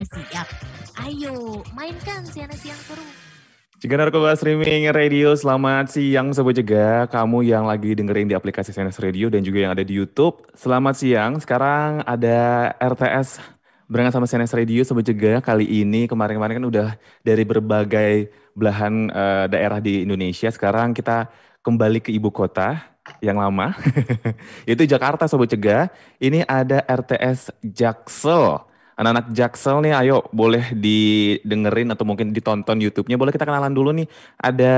Siap? Ayo, mainkan CNS yang seru. Cegah Narkoba Streaming Radio, selamat siang Sobat Cegah. Kamu yang lagi dengerin di aplikasi CNS Radio dan juga yang ada di YouTube. Selamat siang, sekarang ada RTS barengan sama CNS Radio Sobat Cegah. Kali ini, kemarin-kemarin kan udah dari berbagai belahan daerah di Indonesia. Sekarang kita kembali ke ibu kota yang lama, yaitu Jakarta Sobat Cegah. Ini ada RTS Jaksel. Anak-anak Jaksel nih, ayo boleh didengerin atau mungkin ditonton YouTube-nya. Boleh kita kenalan dulu nih. Ada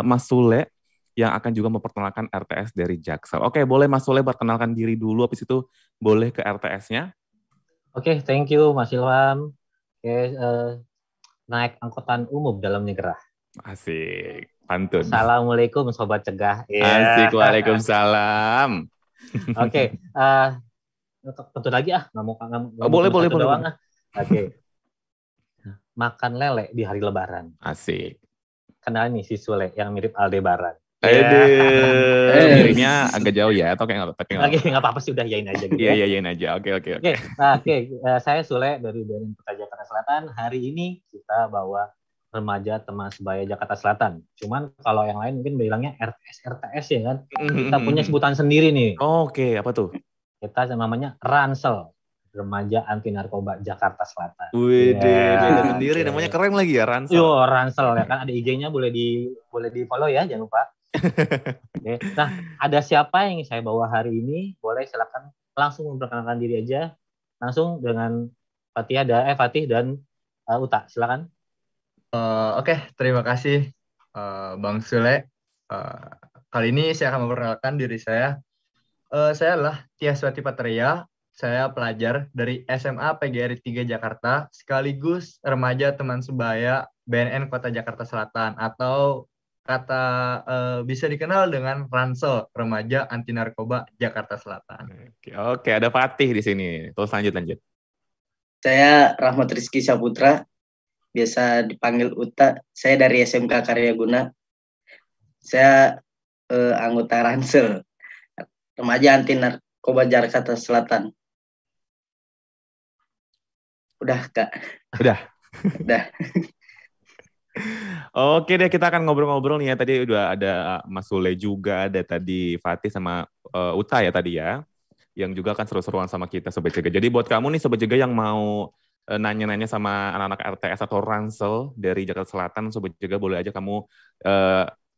Mas Sule yang akan juga memperkenalkan RTS dari Jaksel. Oke, boleh Mas Sule perkenalkan diri dulu, habis itu boleh ke RTS-nya. Oke, thank you Mas Ilham. Oke, naik angkutan umum dalam negara. Asik, pantun. Assalamualaikum Sobat Cegah. Asik, waalaikumsalam. Oke, tentu lagi nggak mau boleh. doang. Oke. Makan lele di hari Lebaran. Asik. Kenal nih si Sule yang mirip Aldebaran. Miripnya agak jauh ya, atau kayak nggak apa-apa sih, udah yain aja gitu. Iya, yain aja. Oke. Saya Sule dari BNN Kota Jakarta Selatan. Hari ini kita bawa remaja teman sebaya Jakarta Selatan. Cuman kalau yang lain mungkin bilangnya RTS ya kan. Kita punya sebutan sendiri nih. Oke, apa tuh? Kita namanya Ransel, Remaja Anti Narkoba Jakarta Selatan. Wih, beda sendiri, namanya keren lagi ya, Ransel. Yo, Ransel ya kan, ada IG-nya, boleh di follow ya, jangan lupa. Oke. Nah, ada siapa yang saya bawa hari ini? Boleh silakan langsung memperkenalkan diri aja, langsung dengan Fatih dan Uta, silakan. Oke, terima kasih Bang Sule. Kali ini saya akan memperkenalkan diri saya. Saya adalah Tiaswati Patria, saya pelajar dari SMA PGRI 3 Jakarta, sekaligus remaja teman sebaya BNN Kota Jakarta Selatan, atau bisa dikenal dengan Ransel, Remaja Anti Narkoba Jakarta Selatan. Oke, ada Fatih di sini. Terus lanjut. Saya Rahmat Rizky Saputra, biasa dipanggil Uta. Saya dari SMK Karyaguna. Saya anggota Ransel, Remaja Anti Narkoba Jakarta Selatan. Udah, Kak. Udah. Udah. Oke deh, kita akan ngobrol-ngobrol nih ya. Tadi udah ada Mas Sule juga, ada tadi Fatih sama Uta ya tadi ya. Yang juga akan seru-seruan sama kita Sobat Cegah. Jadi buat kamu nih Sobat Cegah yang mau nanya-nanya sama anak-anak RTS atau Ransel dari Jakarta Selatan, Sobat Cegah boleh aja kamu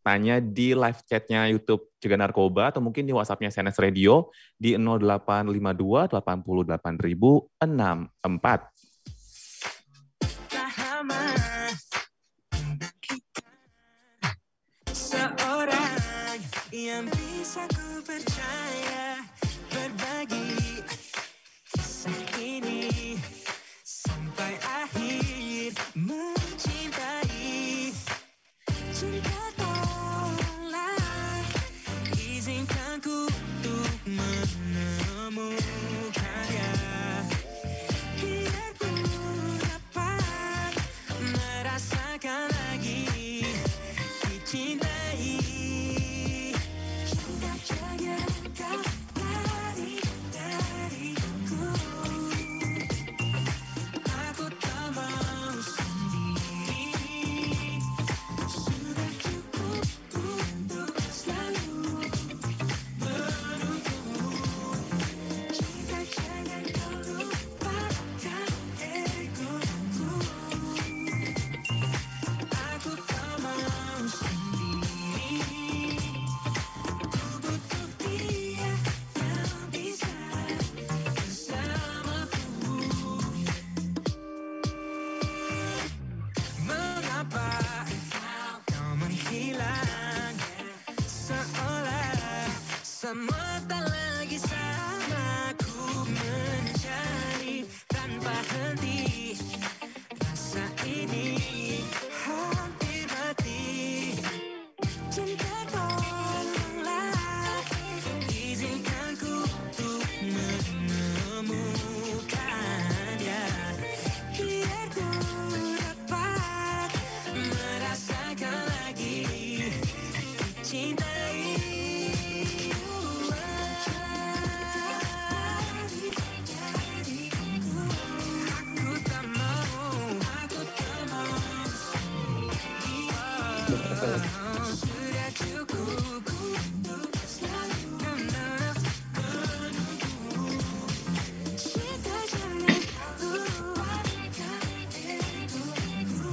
tanya di live chatnya YouTube Cegah Narkoba atau mungkin di WhatsApp-nya CNS Radio di 0852 88 064. Seorang yang bisa ku percaya, berbagi kisah ini sampai akhir, mencintai cerita. Sudah cukup untuk selalu menunggu. Cinta jangan kau lupakan diriku.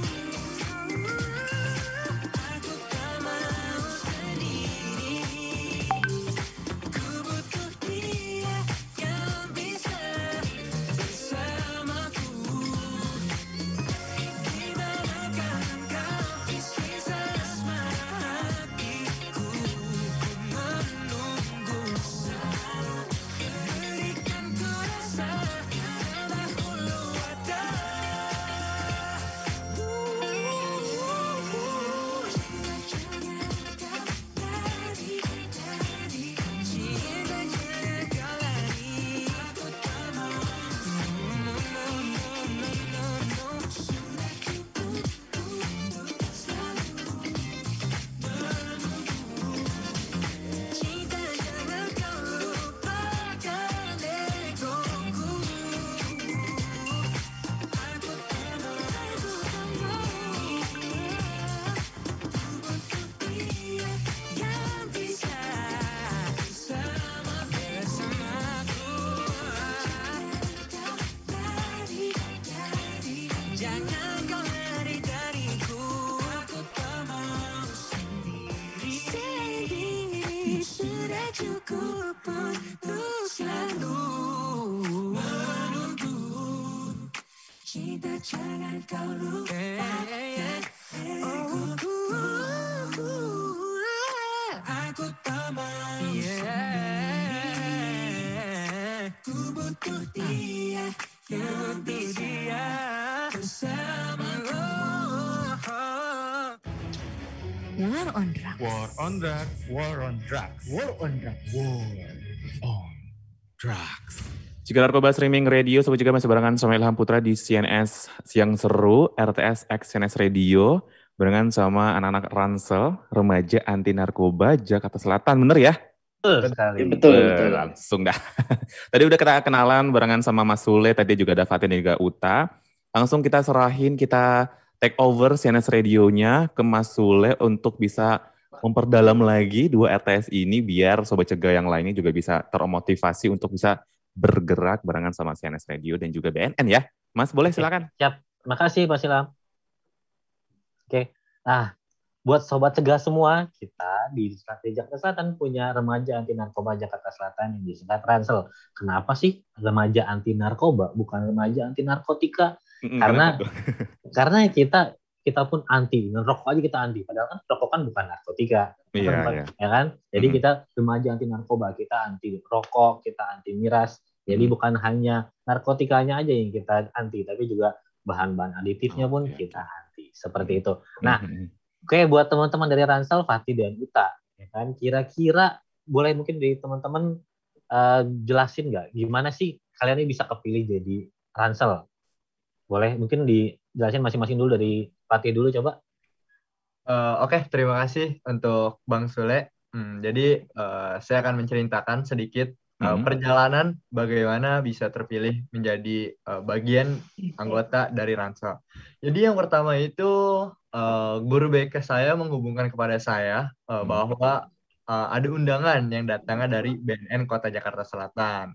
Aku tak mau sendiri. Ku butuh dia yang bisa bersamaku. Dimanakah engkau di sisa asmara hatiku. Ku menunggu. Berikan ku rasa dahulu ada. Cinta jangan kau lari. Aku tak mau. Sudah cukup untuk selalu menunggu. Cinta jangan kau lupakan diriku. Aku tak mau. Ku butuh dia yang bisa bersamaku. Jangan kau lari dariku. Aku tak mau sendiri. Sudah cukup untuk selalu menunggu. Cinta jangan kau lupakan diriku. Aku tak mau ku butuh dia yang bisa bersamaku. War on Drugs. War on drugs, war on drugs, war on drugs, war on drugs. Jika Narkoba Streaming Radio, Sobat juga masih barengan sama Ilham Putra di CNS Siang Seru, RTS X CNS Radio, barengan sama anak-anak Ransel, remaja anti narkoba Jakarta Selatan, bener ya? Betul sekali. Betul. Langsung dah. Tadi udah kita kenalan barengan sama Mas Sule, tadi juga ada Fatin dan juga Uta. Langsung kita serahin, kita take over CNS Radio-nya ke Mas Sule untuk bisa memperdalam lagi dua RTS ini biar Sobat Cegah yang lainnya juga bisa termotivasi untuk bisa bergerak barengan sama CNS Radio dan juga BNN ya. Mas, boleh silakan. Siap. Makasih Pak Silam. Oke. Nah, buat Sobat Cegah semua, kita di Jakarta Selatan punya remaja anti narkoba Jakarta Selatan yang disingkat Ransel. Kenapa sih remaja anti narkoba, bukan remaja anti narkotika? Karena kita pun anti, rokok aja kita anti. Padahal kan rokok kan bukan narkotika, Iya. ya kan? Jadi kita remaja anti narkoba, kita anti rokok, kita anti miras. Jadi bukan hanya narkotikanya aja yang kita anti, tapi juga bahan-bahan aditifnya pun kita anti. Seperti itu. Nah, oke, buat teman-teman dari Ransel, Fatih dan Uta, ya kan? Kira-kira boleh mungkin dari teman-teman jelasin nggak gimana sih kalian ini bisa kepilih jadi Ransel? Boleh mungkin dijelasin masing-masing dulu, dari Fatih dulu coba. Oke, terima kasih untuk Bang Sule. Jadi saya akan menceritakan sedikit perjalanan bagaimana bisa terpilih menjadi bagian anggota dari Ransel. Jadi yang pertama itu guru BK saya menghubungkan kepada saya bahwa ada undangan yang datangnya dari BNN Kota Jakarta Selatan.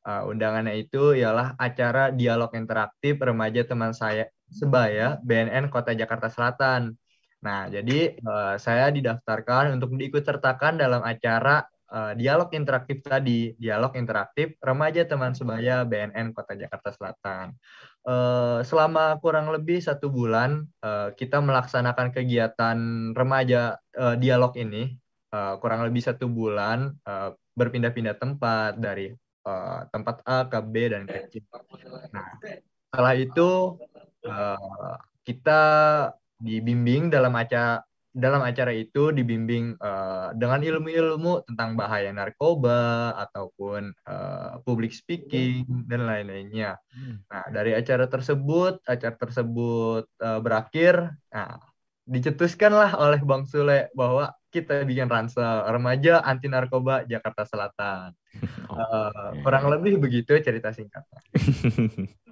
Undangannya itu ialah acara dialog interaktif remaja teman saya sebaya BNN Kota Jakarta Selatan. Nah, jadi saya didaftarkan untuk diikutsertakan dalam acara dialog interaktif tadi, dialog interaktif remaja teman sebaya BNN Kota Jakarta Selatan. Selama kurang lebih 1 bulan kita melaksanakan kegiatan remaja dialog ini, kurang lebih 1 bulan berpindah-pindah tempat dari tempat A ke B dan ke C. Nah, setelah itu kita dibimbing dalam acara itu, dibimbing dengan ilmu-ilmu tentang bahaya narkoba ataupun public speaking dan lain-lainnya. Nah, dari acara tersebut berakhir, nah, dicetuskanlah oleh Bang Sule bahwa kita bikin Ransel, remaja anti narkoba Jakarta Selatan. Kurang lebih begitu cerita singkatnya.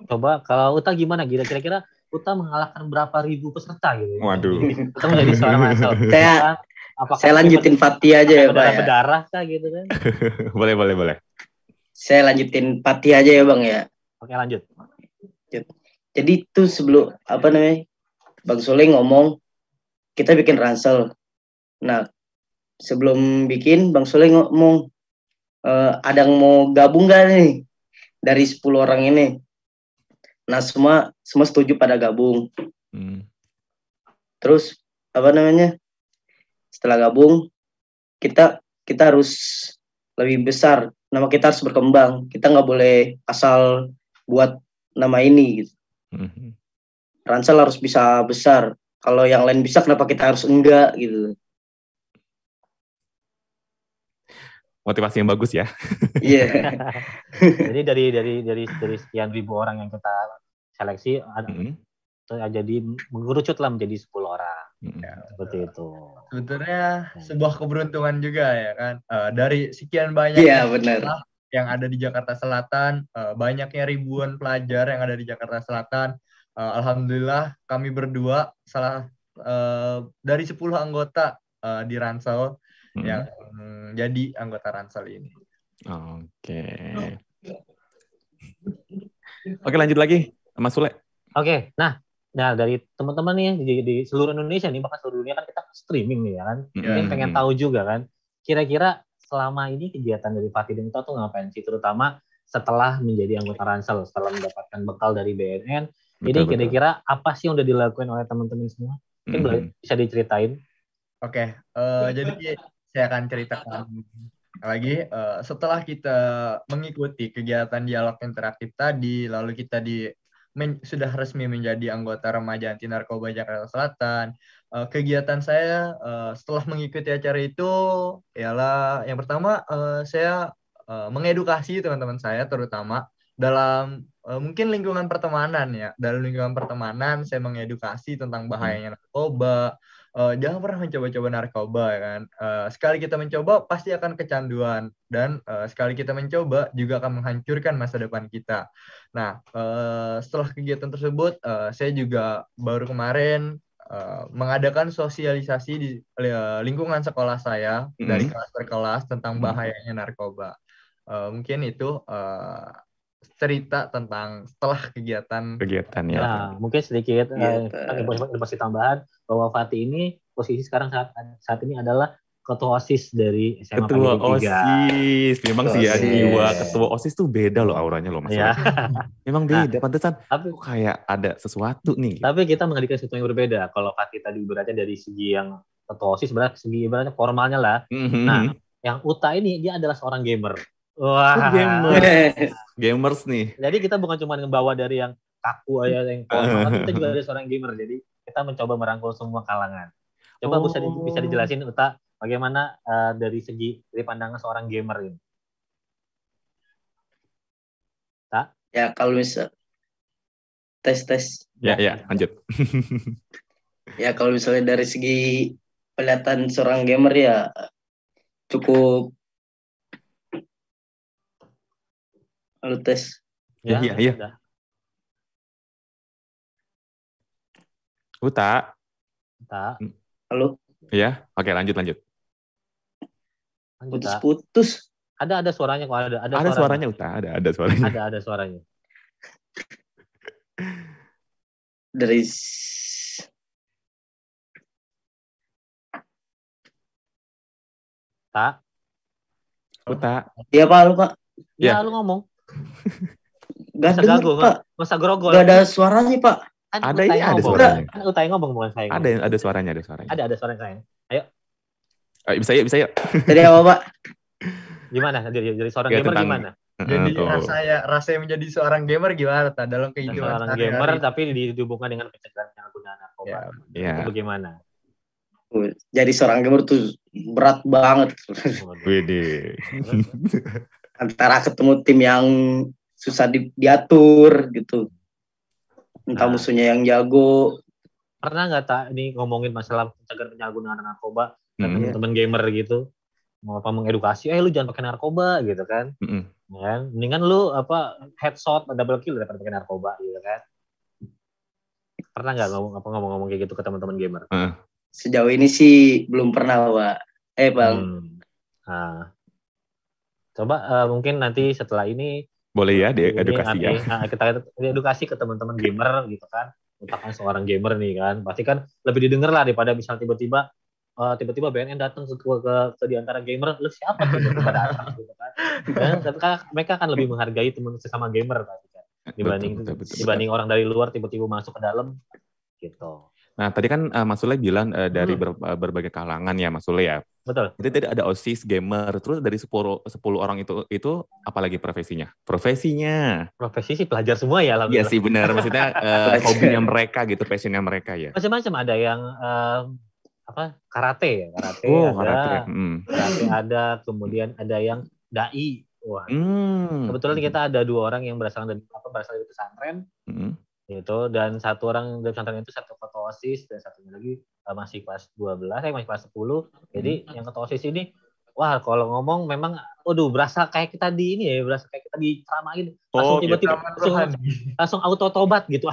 Coba kalau Uta gimana? Kira-kira Uta mengalahkan berapa ribu peserta gitu. Waduh. Uta menjadi seorang Ransel. Saya lanjutin Fatih aja ya, Pak. Ya. Berdarah kah gitu kan? Boleh. Saya lanjutin Fatih aja ya, Bang ya. Oke, lanjut. Jadi itu sebelum Bang Soleh ngomong kita bikin ransel. Nah, sebelum bikin Bang Soleh ngomong ada yang mau gabung gak nih dari 10 orang ini. Nah, semua setuju pada gabung. Terus setelah gabung kita harus lebih besar. Nama kita harus berkembang. Kita nggak boleh asal buat nama ini gitu. Ransel harus bisa besar. Kalau yang lain bisa, kenapa kita harus enggak gitu? Motivasi yang bagus ya. Iya. Jadi dari sekian ribu orang yang kita seleksi, jadi mengerucutlah menjadi 10 orang. Seperti itu. Sebetulnya sebuah keberuntungan juga ya kan. Dari sekian banyak yang ada di Jakarta Selatan, banyaknya ribuan pelajar yang ada di Jakarta Selatan. Alhamdulillah kami berdua dari 10 anggota di Ransel yang jadi anggota Ransel ini. Oke, lanjut lagi Mas Sule. Oke, nah dari teman-teman nih di seluruh Indonesia nih, bahkan seluruh dunia kan kita streaming nih ya kan. Mungkin pengen tahu juga kan, kira-kira selama ini kegiatan dari Fatih dan Uta tuh ngapain sih, terutama setelah menjadi anggota Ransel, setelah mendapatkan bekal dari BNN. Jadi kira-kira apa sih yang udah dilakukan oleh teman-teman semua? Mungkin bisa diceritain. Oke, jadi saya akan ceritakan lagi. Setelah kita mengikuti kegiatan dialog interaktif tadi, lalu kita sudah resmi menjadi anggota Remaja Anti Narkoba Jakarta Selatan. Kegiatan saya setelah mengikuti acara itu ialah yang pertama saya mengedukasi teman-teman saya, terutama dalam mungkin lingkungan pertemanan ya. Dalam lingkungan pertemanan saya mengedukasi tentang bahayanya narkoba. Jangan pernah mencoba-coba narkoba ya kan. Sekali kita mencoba pasti akan kecanduan, dan sekali kita mencoba juga akan menghancurkan masa depan kita. Nah, setelah kegiatan tersebut saya juga baru kemarin mengadakan sosialisasi di lingkungan sekolah saya dari kelas per kelas tentang bahayanya narkoba. Mungkin itu cerita tentang setelah kegiatan ya. Nah, mungkin sedikit informasi tambahan bahwa Fatih ini posisi sekarang saat ini adalah ketua OSIS dari SMA Ketua Pagi 3. OSIS. Memang sih ya, jiwa ketua OSIS tuh beda loh auranya loh Mas. Memang beda, pantesan kok kayak ada sesuatu nih. Tapi kita menghadirkan sesuatu yang berbeda. Kalau Fatih tadi ibaratnya dari segi yang ketua OSIS, segi ibaratnya formalnya lah. Nah, yang Uta ini dia adalah seorang gamer. Wah, gamers nih. Jadi kita bukan cuma ngebawa dari yang kaku aja, yang formal, tapi kita juga ada seorang gamer. Jadi kita mencoba merangkul semua kalangan. Coba bisa dijelasin Uta, bagaimana dari pandangan seorang gamer ini? Tak? Ya kalau misal tes. Ya, lanjut. Ya kalau misalnya dari segi kelihatan seorang gamer ya cukup. Halo tes. Iya. Uta. Halo. Iya, oke lanjut. Putus. Ada suaranya kok, ada suaranya Uta, ada suaranya. Ada suaranya. Dari Uta. Iya Pak, lu Pak. Ya, lu ngomong. Gak dengar Pak. Masa grogol. Gak ada suaranya Pak. Ada suaranya. Kan Uta yang ngomong bukan saya. Ada suaranya. Ada suaranya saya. Ayo. Bisa yuk. Tadi apa Pak? Gimana? Jadi seorang gamer gimana? Jadi rasanya menjadi seorang gamer gimana? Dalam kehidupan seorang gamer tapi dihubungkan dengan pencegahan penyalahgunaan narkoba. Itu bagaimana? Jadi seorang gamer tuh berat banget. Wede. Antara ketemu tim yang susah diatur gitu. Entah musuhnya yang jago. Pernah nggak ini ngomongin masalah pencegahan penyalahgunaan narkoba dan teman-teman gamer gitu? Mau mengedukasi, lu jangan pakai narkoba gitu kan? Kan? Mendingan lu headshot, double kill daripada pakai narkoba gitu kan? Pernah nggak ngomong-ngomong kayak gitu ke teman-teman gamer? Sejauh ini sih belum pernah, Pak. Bang. Nah, coba mungkin nanti setelah ini boleh ya diedukasi ya. Kita edukasi ke teman-teman gamer gitu kan. Misalkan seorang gamer nih kan, pasti kan lebih didengar lah daripada misalnya tiba-tiba BNN datang ke di antara gamer, lu siapa tiba-tiba datang gitu kan. Dan mereka akan lebih menghargai teman sesama gamer pasti kan. Dibanding orang dari luar tiba-tiba masuk ke dalam gitu. Nah, tadi kan Mas Sule bilang dari berbagai kalangan ya, Mas Sule ya. Betul. Jadi tadi ada OSIS, gamer, terus dari 10 orang itu apalagi profesinya? Profesi sih pelajar semua ya. Iya sih benar, maksudnya hobinya mereka gitu, passionnya mereka ya. Macam-macam, ada yang karate ya, karate ada, kemudian ada yang dai. Wah. Kebetulan kita ada 2 orang yang berasal dari pesantren. Gitu, dan satu orang dari pesantren itu satu ketua OSIS dan satunya lagi masih kelas 12, masih kelas 10. Jadi yang ketua OSIS ini, wah kalau ngomong memang, berasa kayak kita berasa kayak kita diceramain, langsung tiba-tiba langsung auto tobat gitu,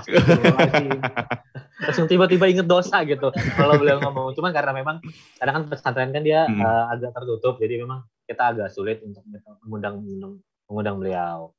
langsung tiba-tiba inget dosa gitu kalau beliau ngomong. Cuman karena memang kadang kan pesantren kan dia agak tertutup, jadi memang kita agak sulit untuk mengundang beliau.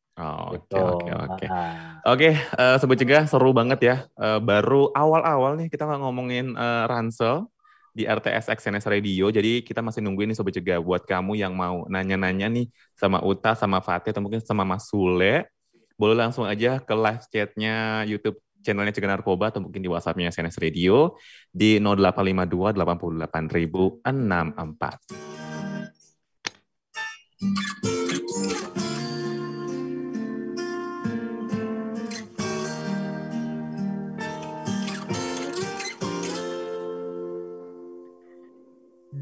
Oke, Sobat Cegah, seru banget ya. Baru awal-awal nih kita ngomongin Ransel di RTSX SNS Radio. Jadi kita masih nungguin nih Sobat Cegah buat kamu yang mau nanya-nanya nih sama Uta, sama Fatih, atau mungkin sama Mas Sule. Boleh langsung aja ke live chatnya YouTube channelnya Cegah Narkoba atau mungkin di WhatsApp-nya SNS Radio di 0852 88.064.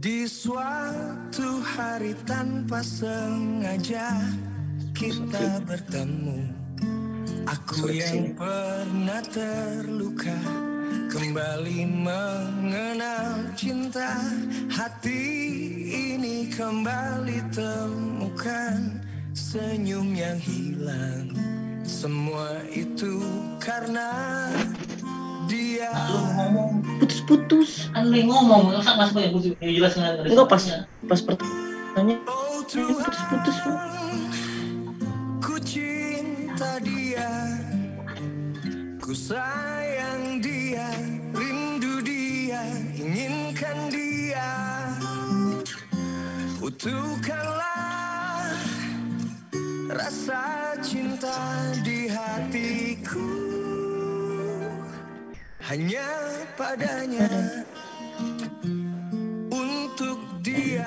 Di suatu hari tanpa sengaja kita bertemu. Aku yang pernah terluka kembali mengenal cinta. Hati ini kembali temukan senyum yang hilang. Semua itu karena dia. Putus-putus. Ngomong, masa Mas Boy yang jelas enggak pas pertanyaan putus-putus. Ku cinta dia, ku sayang dia, rindu dia, inginkan dia. Utuhkanlah rasa cinta di hatiku. Hanya padanya, untuk dia.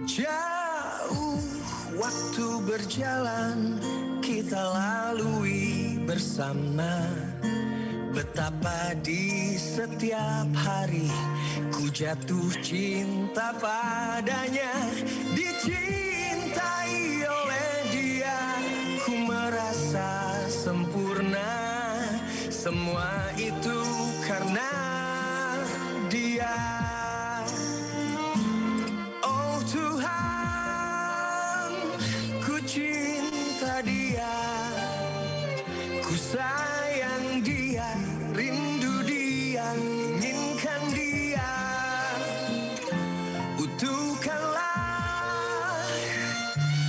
Jauh waktu berjalan, kita lalui bersama. Betapa di setiap hari ku jatuh cinta padanya. Dicintai oleh dia, ku merasa sempurna. Semua itu karena dia. Oh Tuhan, ku cinta dia, ku sayang dia, rindu dia, inginkan dia. Utuhkanlah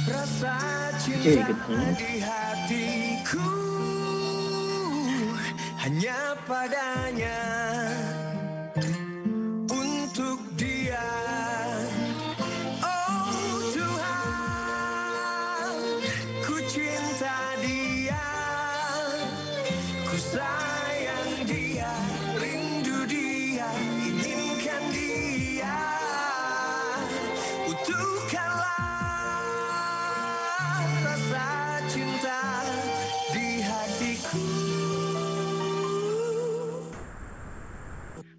rasa cinta di hatiku. Hanya padanya, untuk dia. Oh Tuhan, ku cinta dia, ku sayang dia, rindu dia, inginkan dia. Utuhkanlah rasa cinta di hatiku.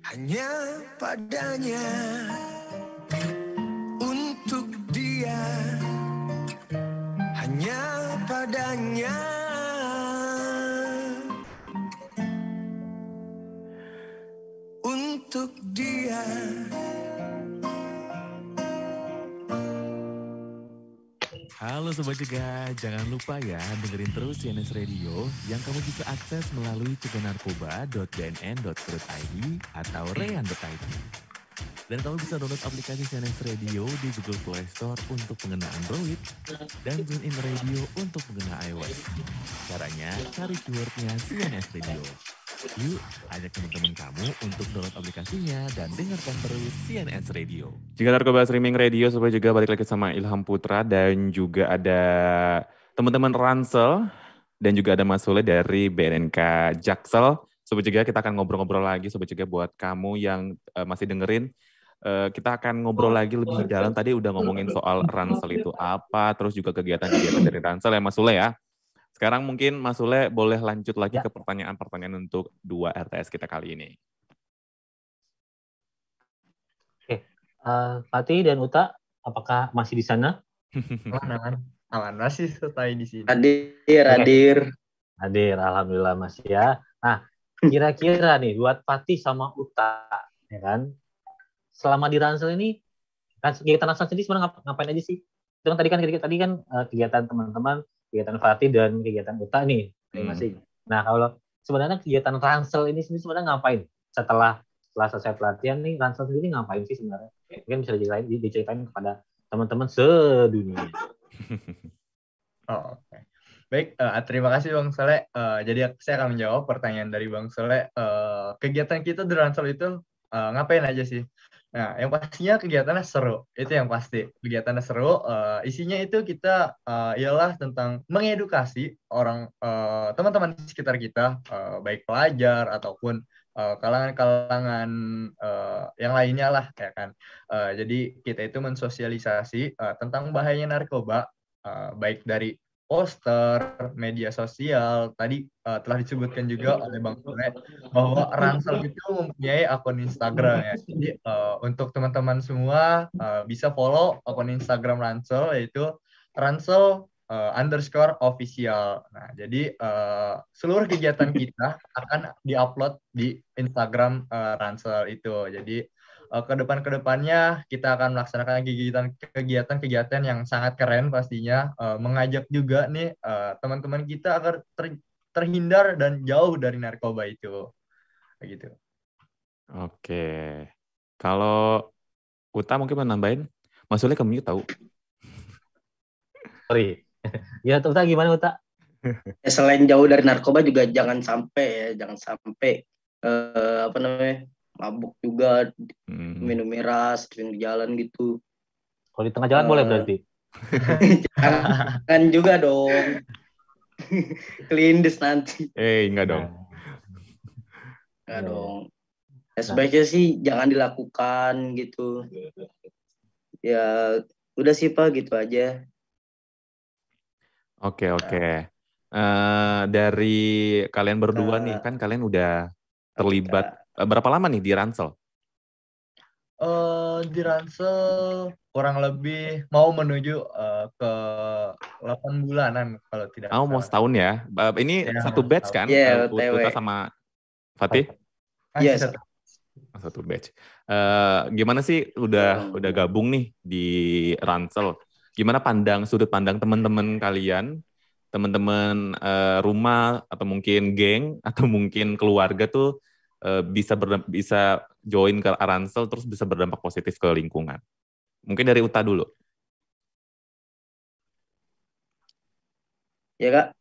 Hanya padanya, untuk dia. Hanya padanya. untuk dia. Halo Sobat Cegah, jangan lupa ya dengerin terus CNS Radio yang kamu bisa akses melalui cegahNarkoba.bnn.co.id atau rean.id. Dan kamu bisa download aplikasi CNS Radio di Google Play Store untuk pengguna Android dan TuneIn Radio untuk pengguna iOS. Caranya cari keywordnya CNS Radio. Yuk, ajak teman-teman kamu untuk download aplikasinya dan dengarkan terus CNS Radio. Jika Narkoba Streaming Radio, supaya juga balik lagi sama Ilham Putra dan juga ada teman-teman Ransel dan juga ada Mas Sule dari BNNK Jaksel. Sobat Cegah, kita akan ngobrol-ngobrol lagi. Sobat Cegah, buat kamu yang masih dengerin, kita akan ngobrol lagi lebih dalam. Tadi udah ngomongin soal Ransel itu apa, terus juga kegiatan-kegiatan dari Ransel ya Mas Sule ya. Sekarang mungkin Mas Sule boleh lanjut lagi ke pertanyaan-pertanyaan untuk 2 RTS kita kali ini. Oke, Fatih dan Uta, apakah masih di sana? Aman masih stay di sini. Hadir. Hadir, alhamdulillah masih ya. Nah, kira-kira nih buat Fatih sama Uta, ya kan? Selama di Ransel ini, kan kegiatan Ransel sendiri sebenarnya ngapain aja sih? Itu kan tadi kan kegiatan teman-teman, kegiatan Fatih dan kegiatan Uta nih masing-masing. Nah, kalau sebenarnya kegiatan Ransel ini sendiri sebenarnya ngapain? Setelah selesai pelatihan nih, Ransel sendiri ngapain sih sebenarnya? Mungkin bisa diceritain kepada teman-teman sedunia. Oh, oke. Baik, terima kasih Bang Soleh. Jadi saya akan menjawab pertanyaan dari Bang Soleh. Kegiatan kita di Ransel itu ngapain aja sih? Nah, yang pastinya kegiatannya seru. Itu yang pasti. Kegiatannya seru. Isinya itu kita ialah tentang mengedukasi orang teman-teman di sekitar kita, baik pelajar ataupun kalangan-kalangan yang lainnya lah, ya kan. Jadi kita itu mensosialisasi tentang bahayanya narkoba, baik dari poster, media sosial. Tadi telah disebutkan juga oleh Bang Sule bahwa Ransel itu mempunyai akun Instagram ya. Jadi untuk teman-teman semua bisa follow akun Instagram Ransel, yaitu Ransel_official. Nah, jadi seluruh kegiatan kita akan diupload di Instagram Ransel itu. Jadi kedepannya kita akan melaksanakan kegiatan-kegiatan yang sangat keren pastinya, mengajak juga nih teman-teman kita agar terhindar dan jauh dari narkoba itu, begitu. Oke, kalau Uta mungkin mau nambahin, Mas Sule ke-mute tahu. Sorry, ya Uta gimana Uta? Ya, selain jauh dari narkoba juga jangan sampai mabuk juga, minum miras, sering di jalan gitu. Kalau di tengah jalan boleh berarti? Jangan juga dong. Kelindes nanti. Enggak dong. Enggak dong. Ya, sebaiknya sih jangan dilakukan gitu. Ya udah sih Pak, gitu aja. Oke. Dari kalian berdua nih, kan kalian udah terlibat berapa lama nih di Ransel? Di Ransel kurang lebih mau menuju ke 8 bulanan kalau tidak salah. Mau setahun ya? Ini Ya, satu batch kan? Uta sama Fatih? Yes. Satu batch. Gimana sih udah gabung nih di Ransel? Gimana sudut pandang teman-teman kalian, teman-teman rumah atau mungkin geng atau mungkin keluarga tuh bisa join ke Ransel terus bisa berdampak positif ke lingkungan? Mungkin dari Uta dulu. Ya Kak.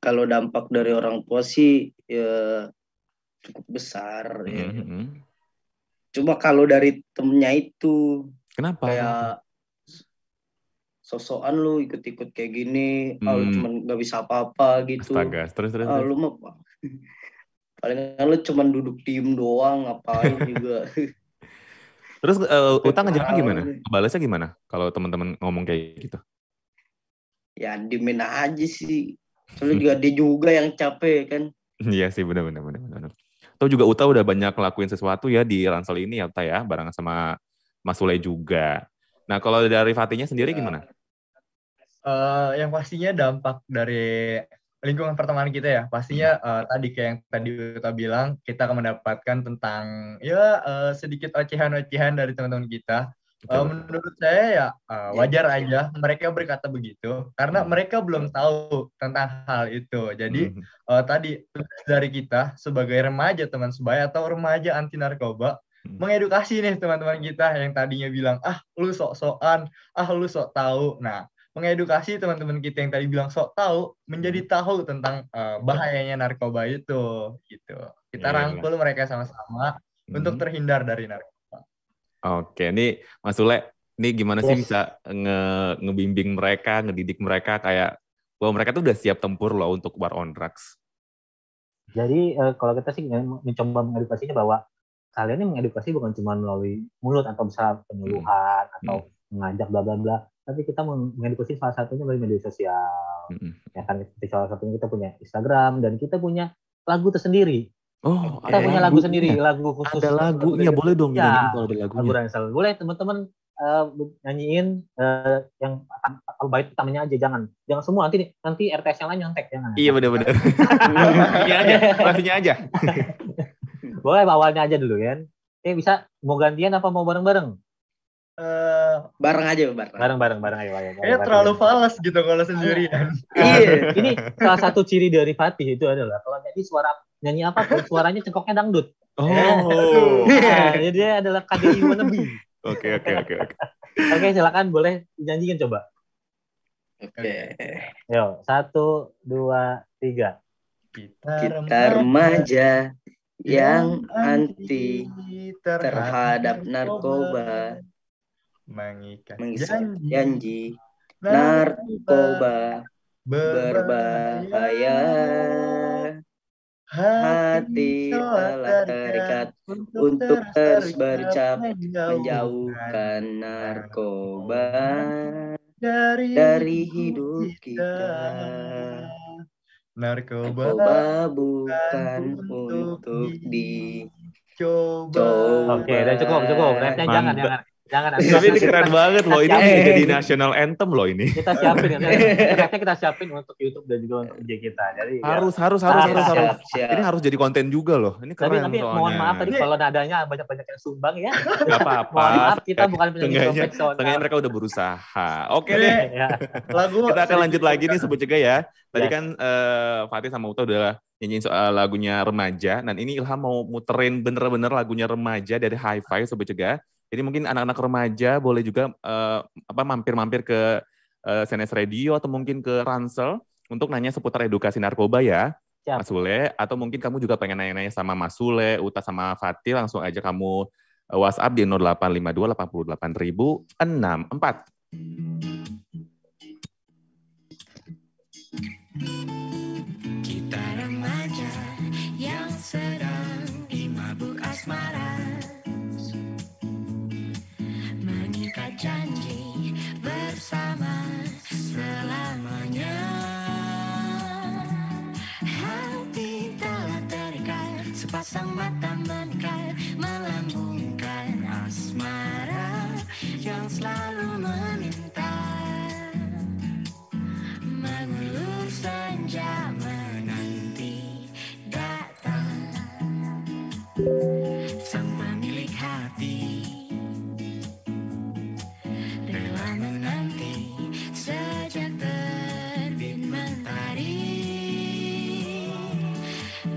Kalau dampak dari orang tua sih ya cukup besar. Ya. Cuma kalau dari temennya itu, kenapa? Kayak sosokan lu ikut-ikut kayak gini, lu cuma nggak bisa apa-apa gitu. Astaga, terus. Lu mah palingan lu cuma duduk diem doang, ngapain juga. Terus Uta ngejawabnya gimana? Balasnya gimana kalau teman-teman ngomong kayak gitu? Ya diemin aja sih. Soalnya juga dia juga yang capek kan. Iya sih, benar. Atau juga Uta udah banyak ngelakuin sesuatu ya di Ransel ini ya Uta ya, bareng sama Mas Sule juga. Nah kalau dari Fatihnya sendiri gimana? Yang pastinya dampak dari lingkungan pertemanan kita ya, pastinya tadi kayak yang tadi Uta bilang, kita akan mendapatkan tentang sedikit ocehan-ocehan dari teman-teman kita. Menurut saya ya wajar aja mereka berkata begitu karena mereka belum tahu tentang hal itu. Jadi tadi tugas dari kita sebagai remaja teman sebaya atau remaja anti narkoba mengedukasi nih teman-teman kita yang tadinya bilang lu sok-sokan, lu sok tahu. Nah, mengedukasi teman-teman kita yang tadi bilang sok tahu menjadi tahu tentang bahayanya narkoba itu gitu. Kita rangkul mereka sama-sama untuk terhindar dari narkoba. Oke, ini Mas Sule, ini gimana sih bisa ngebimbing mereka, ngedidik mereka kayak bahwa mereka tuh udah siap tempur loh untuk war on drugs. Jadi kalau kita sih mencoba mengedukasinya bahwa kalian ini mengedukasi bukan cuma melalui mulut atau bisa penyuluhan atau mengajak bla bla bla, tapi kita mengedukasi salah satunya melalui media sosial. Ya kan, salah satunya kita punya Instagram dan kita punya lagu tersendiri. Oh, kita punya lagu sendiri, lagu khusus. Ada lagunya, boleh dong nyanyiin kalau ada lagunya. Lagu Ransel. Boleh teman-teman nyanyiin yang bait utamanya aja, jangan semua nanti RTS yang lain nyontek, jangan. Iya benar-benar. Pastinya aja. Boleh awalnya aja dulu kan. Bisa mau gantian apa mau bareng-bareng? Bareng aja. Bareng ayo. Kayaknya terlalu falas gitu kalau sendirian. Iya. Ini salah satu ciri dari Fatih itu adalah kalau nyanyi apa suaranya cengkoknya dangdut. Jadi dia adalah KDI wannabe. Oke. Oke, silakan boleh dinyanyikan coba. Oke. Yo, 1, 2, 3. Kita remaja yang anti terhadap narkoba, mengikat janji narkoba berbahaya. Hati telah terikat untuk terus bercap menjauhkan narkoba dari hidup kita. Narkoba bukan untuk dicoba. Oke, udah cukup. Rapnya jangan. Tapi ini keren banget loh, ini jadi national anthem loh ini. Kita siapin, rapnya kita siapin untuk YouTube dan juga untuk IG kita. Jadi harus. Ini harus jadi konten juga loh. Ini keren. Tapi mohon maaf tadi kalau nadanya banyak yang sumbang ya. Gak apa-apa. Mohon maaf, kita bukan penyanyi profesional. Setengahnya mereka udah berusaha. Oke deh. Kita akan lanjut lagi nih Sobat Jaga ya. Tadi kan Fatih sama Uta udah nyanyiin soal lagunya Remaja. Dan ini Ilham mau muterin bener-bener lagunya Remaja dari Hi-Fi Sobat Jaga. Jadi mungkin anak-anak remaja boleh juga mampir-mampir ke SNS Radio atau mungkin ke Ransel untuk nanya seputar edukasi narkoba ya. Siap. Mas Sule, atau mungkin kamu juga pengen nanya-nanya sama Mas Sule, Uta sama Fatih, langsung aja kamu WhatsApp di 0852 88064. Kita remaja yang sedang dimabuk asmara, mengikat janji bersama selamanya. Hati telah terikat, sepasang mata mengikat, melambungkan asmara yang selalu meminta. Mengulur senja menanti datang sang pemilik hati, rela menanti sejak terbit mentari.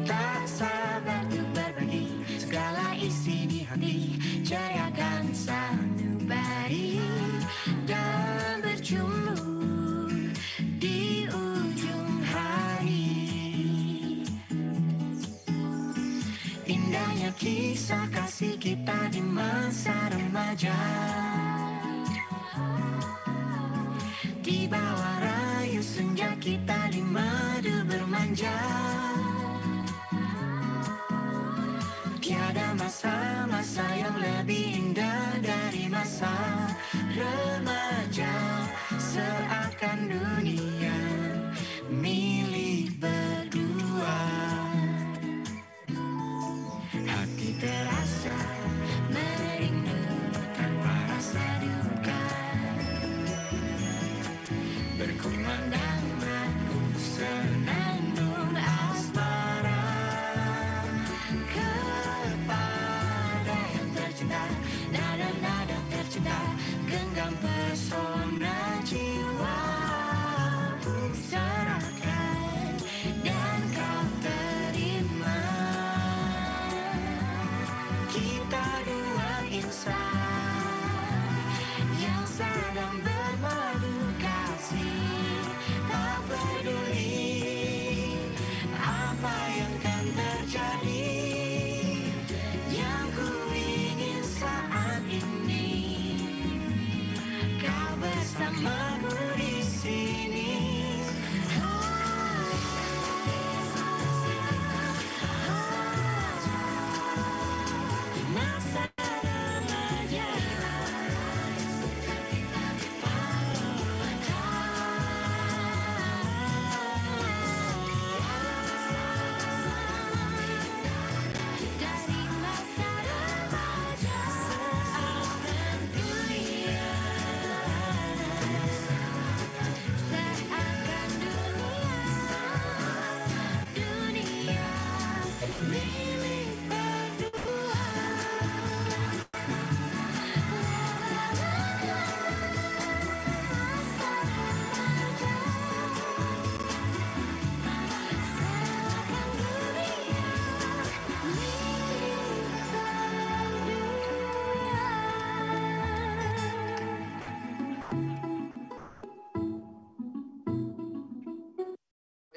Tak sabar untuk berbagi segala isi di hati, jayakan sanubari dan berjumpa di ujung hari. Indahnya kisah kasih kita di masa remaja, di bawah rayu senja kita di madu bermanja. Tiada masa-masa yang lebih indah dari masa remaja. Seakan dunia milik berdua, hati terasa merindu tanpa rasa duka, berkumandang lagu senang.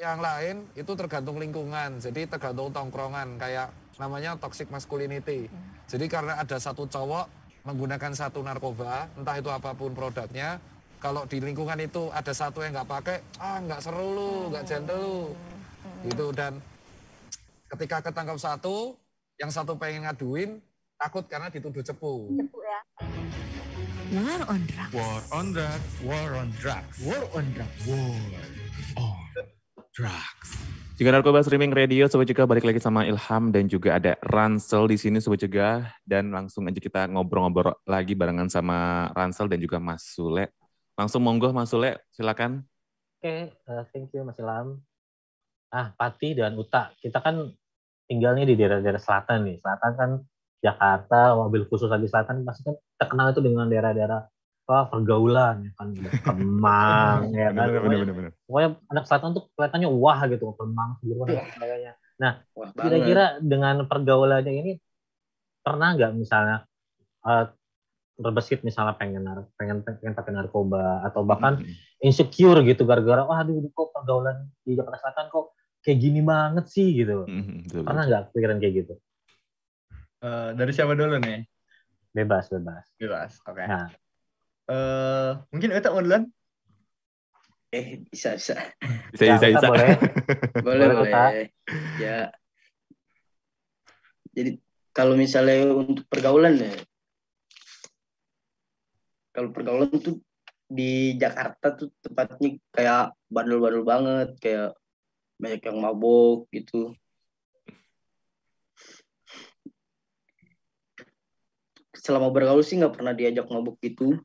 yang lain itu tergantung lingkungan, jadi tergantung tongkrongan, kayak namanya toxic masculinity. Jadi karena ada satu cowok menggunakan satu narkoba, entah itu apapun produknya, kalau di lingkungan itu ada satu yang nggak pakai, nggak seru lu, nggak gentle lu, gitu. Dan ketika ketangkap satu, yang satu pengen ngaduin, takut karena dituduh cepu. War on Drugs. War on drugs. War on drugs. War on drugs. War on drugs. Juga Narkoba Streaming Radio, Sobat Cegah balik lagi sama Ilham dan juga ada Ransel di sini Sobat Cegah, dan langsung aja kita ngobrol-ngobrol lagi barengan sama Ransel dan juga Mas Sule. Langsung monggo Mas Sule, silakan. Oke, thank you Mas Ilham. Pati dan Uta, kita kan tinggalnya di daerah-daerah selatan nih. Selatan kan Jakarta, mobil khusus lagi selatan pasti kan terkenal itu dengan daerah-daerah pergaulan, ya kan, Kemang, ya kan. Bener. Pokoknya anak selatan tuh kelihatannya wah gitu, Kemang, Sudirman dan sebagainya. Nah, kira-kira dengan pergaulannya ini pernah nggak misalnya terbesit misalnya pengen pakai narkoba atau bahkan insecure gitu gara-gara aduh kok pergaulan di Jakarta Selatan kok kayak gini banget sih gitu. Pernah nggak pikiran kayak gitu? Dari siapa dulu nih? Bebas. Oke. Nah. Mungkin Uta mau duluan? Bisa. Boleh. Ya. Jadi kalau misalnya untuk pergaulan ya, kalau pergaulan tuh di Jakarta tuh tempatnya kayak bandel-bandel banget, kayak banyak yang mabok gitu. Selama bergaul sih nggak pernah diajak mabuk gitu.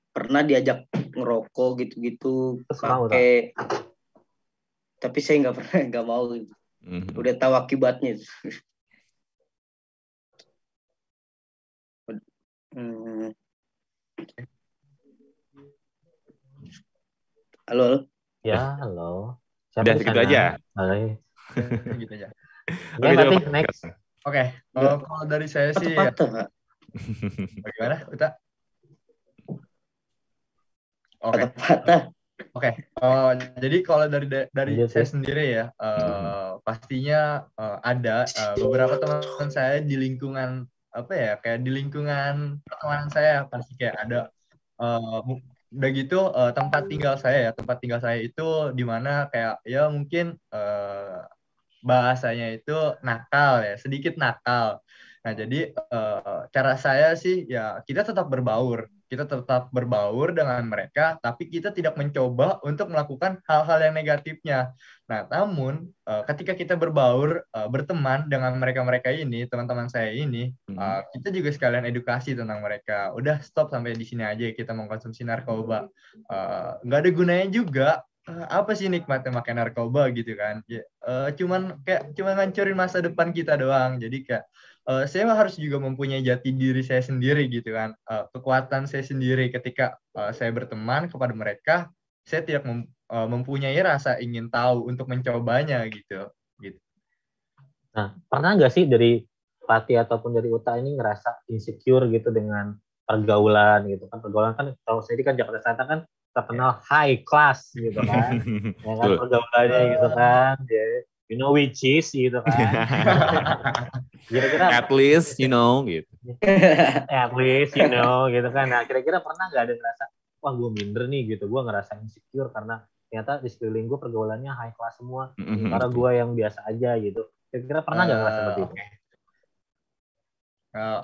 Pernah diajak ngerokok gitu-gitu, pakai. Tapi saya nggak mau. Udah tahu akibatnya. Halo. Ya, halo. Udah segitu aja. Gitu aja. Oke, next. Oke, kalau dari saya sih ya. Bagaimana, Uta? Oke. Jadi kalau dari saya sendiri ya, pastinya ada beberapa teman saya di lingkungan kayak di lingkungan pertemanan saya pasti kayak ada udah gitu tempat tinggal saya itu di mana kayak ya mungkin bahasanya itu nakal ya, sedikit nakal. Nah, jadi cara saya sih ya kita tetap berbaur dengan mereka, tapi kita tidak mencoba untuk melakukan hal-hal yang negatifnya. Nah, namun ketika kita berteman dengan mereka-mereka ini, teman-teman saya ini, kita juga sekalian edukasi tentang mereka. Udah stop sampai di sini aja kita mengkonsumsi narkoba. Nggak ada gunanya juga. Apa sih nikmatnya makan narkoba gitu kan? Ya, cuman ngancurin masa depan kita doang. Jadi kayak saya harus juga mempunyai jati diri saya sendiri gitu kan, kekuatan saya sendiri ketika saya berteman kepada mereka, saya tidak mempunyai rasa ingin tahu untuk mencobanya gitu. Nah, pernah nggak sih dari Pati ataupun dari Uta ini ngerasa insecure gitu dengan pergaulan gitu kan? Pergaulan kan kalau saya kan Jakarta Selatan kan terkenal high class gitu kan, ya kan pergaulannya gitu kan, you know which is gitu kan. Kira-kira at least you know gitu. At least you know gitu kan. Nah, kira-kira pernah nggak ada ngerasa wah gue minder nih gitu, gue ngerasa insecure karena ternyata di sekeliling gue pergaulannya high class semua, karena gue yang biasa aja gitu. Kira-kira pernah nggak ngerasa seperti itu?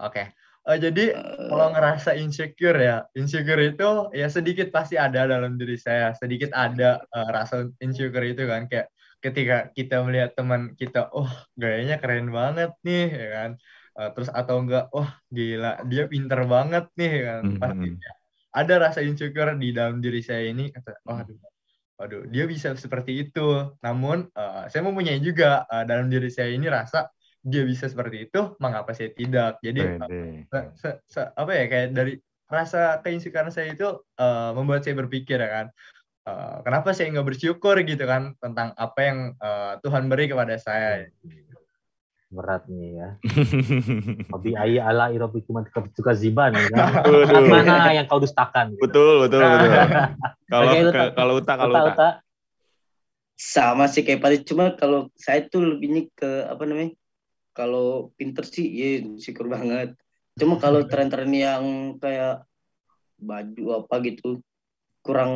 Oke. Jadi kalau ngerasa insecure itu ya sedikit pasti ada dalam diri saya, sedikit ada rasa insecure itu kan, kayak ketika kita melihat teman kita, gayanya keren banget nih, ya kan, terus atau enggak, gila dia pinter banget nih, ya kan, pasti ada rasa insecure di dalam diri saya ini, kata, waduh dia bisa seperti itu, namun saya mempunyai juga dalam diri saya ini rasa dia bisa seperti itu, mengapa saya tidak? Jadi kayak dari rasa keinsecurean saya itu membuat saya berpikir ya kan, kenapa saya nggak bersyukur gitu kan tentang apa yang Tuhan beri kepada saya. Berat nih ya. Hobi ayah ala irobi cuma juga ziban ya kan. Mana yang kau dustakan? Gitu. Betul. Kalau Uta. Sama sih kayak Pati, cuma kalau saya tuh lebihnya ke apa namanya? Kalau pinter sih, ya syukur banget. Cuma kalau tren-tren yang kayak baju apa gitu, kurang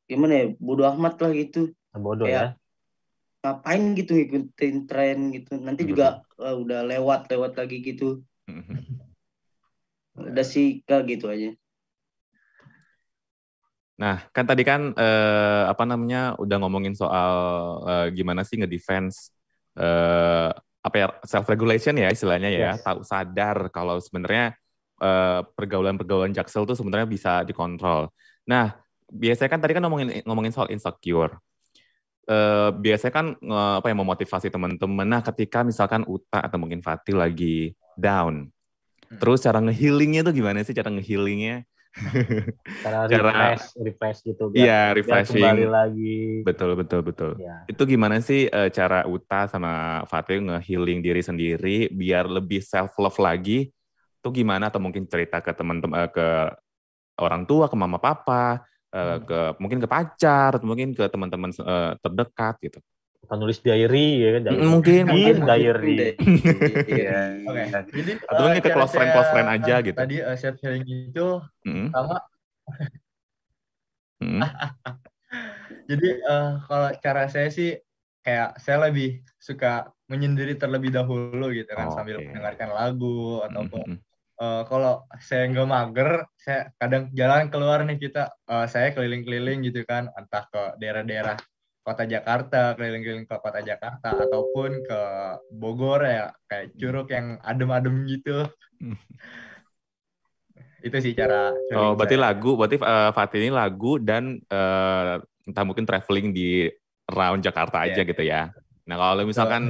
gimana ya? Bodo amat lah gitu. Bodoh Kayak ya. ngapain gitu ngikutin tren gitu. Nanti juga udah lewat lagi gitu. Udah sih kayak gitu aja. Nah, kan tadi kan apa namanya udah ngomongin soal gimana sih ngedefense apa ya self regulation ya istilahnya ya, Yes. tahu sadar kalau sebenarnya pergaulan-pergaulan Jaksel tuh sebenarnya bisa dikontrol. Nah, biasanya kan tadi kan ngomongin soal insecure. Biasanya kan apa ya memotivasi teman-teman. Nah, ketika misalkan Uta atau mungkin Fatih lagi down, terus cara ngehealingnya tuh gimana sih cara ngehealingnya? Cara Cara refresh gitu iya biar refreshing. kembali lagi. Betul. Ya. Itu gimana sih cara Uta sama Fatih nge-healing diri sendiri biar lebih self love lagi? Itu gimana atau mungkin cerita ke teman-teman ke orang tua, ke mama papa, mungkin ke pacar atau mungkin ke teman-teman terdekat gitu. Atau nulis diary ya kan Mungkin diary. Iya. Oke. Jadi atau mungkin ke close friend aja gitu. Tadi self healing itu sama. Jadi kalau cara saya sih kayak saya lebih suka menyendiri terlebih dahulu gitu kan sambil mendengarkan lagu ataupun kalau saya nggak mager, saya kadang jalan keluar nih saya keliling-keliling gitu kan, entah ke daerah-daerah kota Jakarta, keliling-keliling ke kota Jakarta ataupun ke Bogor ya kayak Curug yang adem-adem gitu. Itu sih cara berarti Fatih ini lagu dan entah mungkin traveling di around Jakarta aja gitu ya. Nah kalau misalkan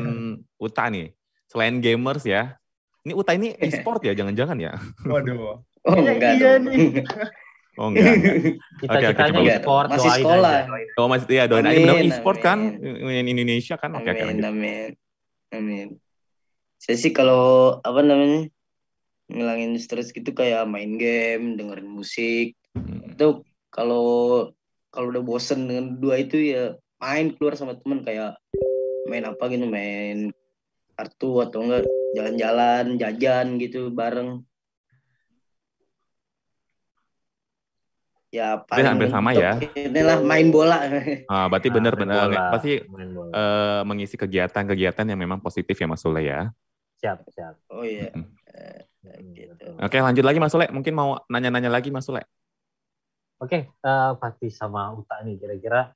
Uta nih, selain gamers ya, ini Uta ini e-sport ya jangan-jangan ya? Waduh. Enggak iya dong. nih. Oh enggak. Cita-citanya e-sport, masih sekolah. Oh masih ya doain aja benar e-sport kan in Indonesia kan. Oke lanjut. Amin. Saya sih kalau apa namanya ngilangin stres gitu kayak main game, dengerin musik. Itu kalau udah bosen dengan dua itu ya main keluar sama temen kayak main apa gitu, main kartu atau enggak jalan-jalan, jajan gitu bareng. Ya paling hampir sama ya. Inilah main bola. Berarti benar-benar pasti mengisi kegiatan-kegiatan yang memang positif ya Mas Sule ya. Siap. Oh iya. Gitu. Oke lanjut lagi Mas Sule, mungkin mau nanya-nanya lagi Mas Sule. Oke, Fatih sama Uta nih kira-kira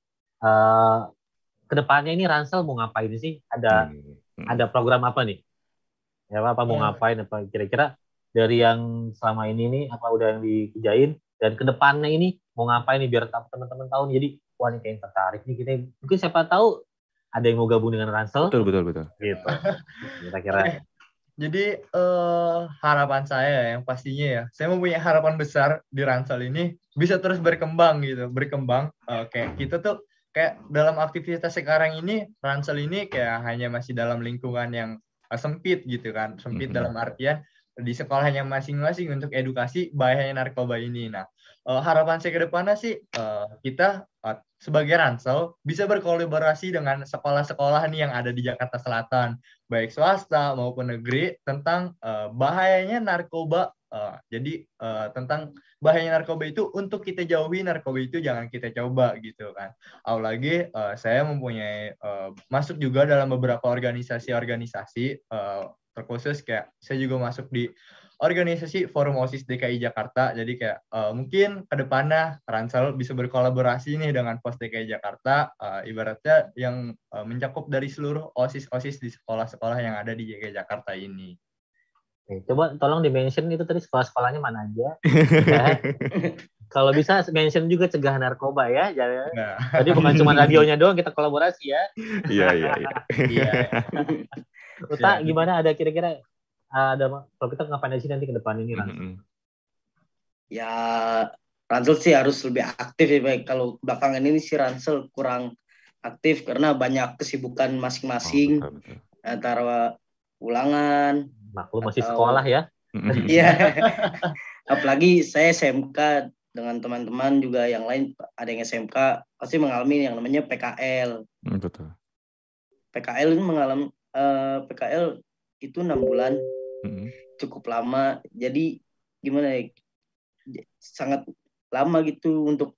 kedepannya ini Ransel mau ngapain sih? Ada program apa nih? Ya apa mau ngapain? Apa kira-kira dari yang selama ini nih apa udah yang dikerjain dan kedepannya ini mau ngapain nih biar teman-teman tahu nih. Jadi wah ini kayak tertarik nih kita. Mungkin siapa tahu ada yang mau gabung dengan Ransel. Betul. Gitu. Kira-kira. Jadi harapan saya yang pastinya ya, saya mempunyai harapan besar di Ransel ini bisa terus berkembang gitu, kayak kita tuh kayak dalam aktivitas sekarang ini Ransel ini kayak hanya masih dalam lingkungan yang sempit gitu kan, sempit dalam artian di sekolahnya masing-masing untuk edukasi bahayanya narkoba ini. Nah, harapan saya ke depannya sih kita sebagai Ransel bisa berkolaborasi dengan sekolah-sekolah nih yang ada di Jakarta Selatan, baik swasta maupun negeri tentang bahayanya narkoba. Jadi tentang bahayanya narkoba itu untuk kita jauhi, narkoba itu jangan kita coba gitu kan. Apalagi saya mempunyai masuk juga dalam beberapa organisasi terkhusus kayak saya juga masuk di organisasi Forum OSIS DKI Jakarta. Jadi kayak mungkin ke depannya Ransel bisa berkolaborasi nih dengan Pos DKI Jakarta, ibaratnya yang mencakup dari seluruh OSIS-OSIS di sekolah-sekolah yang ada di DKI Jakarta ini. Coba tolong di-mention itu tadi sekolah-sekolahnya mana aja. Kalau bisa mention juga cegah narkoba ya. Jadi bukan cuma radionya doang kita kolaborasi ya. Iya. Uta gimana, ada kira-kira ada kalau kita ngapain aja nanti ke depan ini Ransel? Ya Ransel sih harus lebih aktif ya, baik kalau belakangan ini si Ransel kurang aktif karena banyak kesibukan masing-masing antara ulangan. Maklum masih sekolah ya. Iya. Apalagi saya SMK dengan teman-teman juga yang lain, ada yang SMK pasti mengalami yang namanya PKL. Betul. PKL itu PKL itu 6 bulan, cukup lama. Jadi gimana ya? Sangat lama gitu untuk